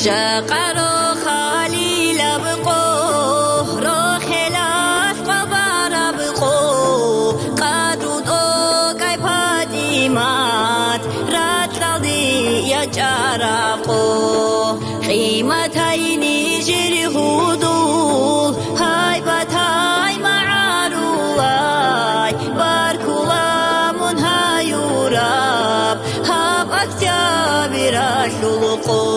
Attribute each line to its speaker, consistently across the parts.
Speaker 1: شقرو خالي لبقو روخلاف قبر بقو قدو دو كاي فاطمات رات لدي يجرقو قيمتين جرهودو هاي بتاي معروي باركولا من هاي وراب هاب اكتاب راشلقو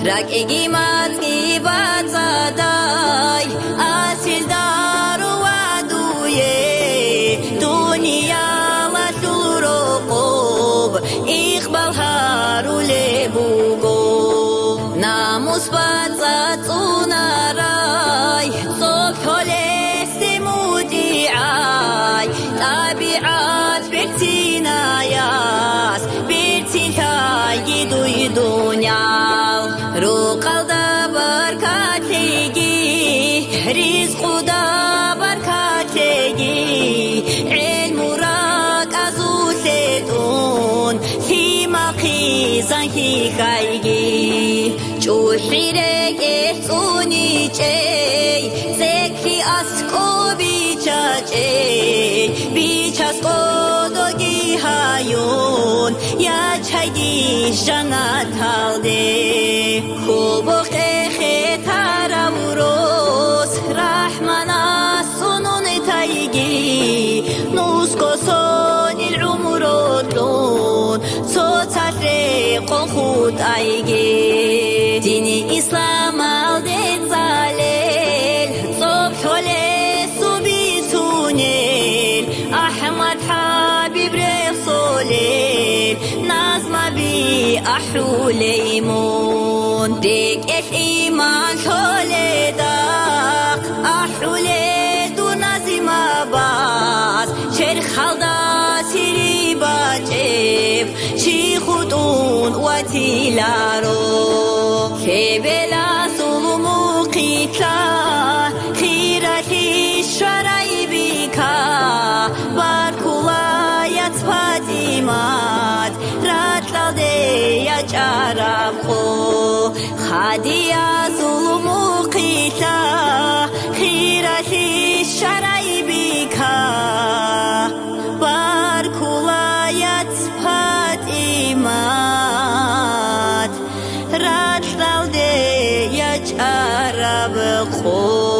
Speaker 1: راك اجيمات كيبات صداي اسيل دارو وادويه دنيا وشروقوب اقبال هارو لبوغو ناموس باتاتونا راي صبح لسمودي عاي طبيعات بكتينا ياس بكتين كاي دنيا روقل دا بركات لگی رزق دا برکات لگی علم راک ازو سدون سیما خیزن کی خیگی چوحی رگ احسونی چی ذکری اسکو بیچا چی بیچا سکودگی هایون یا چایدی جنت هالده خوبو خیتارم روز رحمنا سنون تایگی نوسکو سونی العمر دلون صوت رق خود ایگی دینی اسلام الدین زلیل صبح لسوبی تونیل احمد حبیب رسولیل نظم بی احرو لیمون دیگ ایمان شله داق احرو لیدو نظم باز شرخ حلدا سیری باجب چی خودون و تیلارو که بلا سلمو قیتلا خیرتی شرعی بیکا بارکولایت فاطمات راتلاده یا جرب خو خادیا ظلمو قیتلا خیرتی شرعی بیکا بارکولایت فاطمات راتلاده یا جرب خو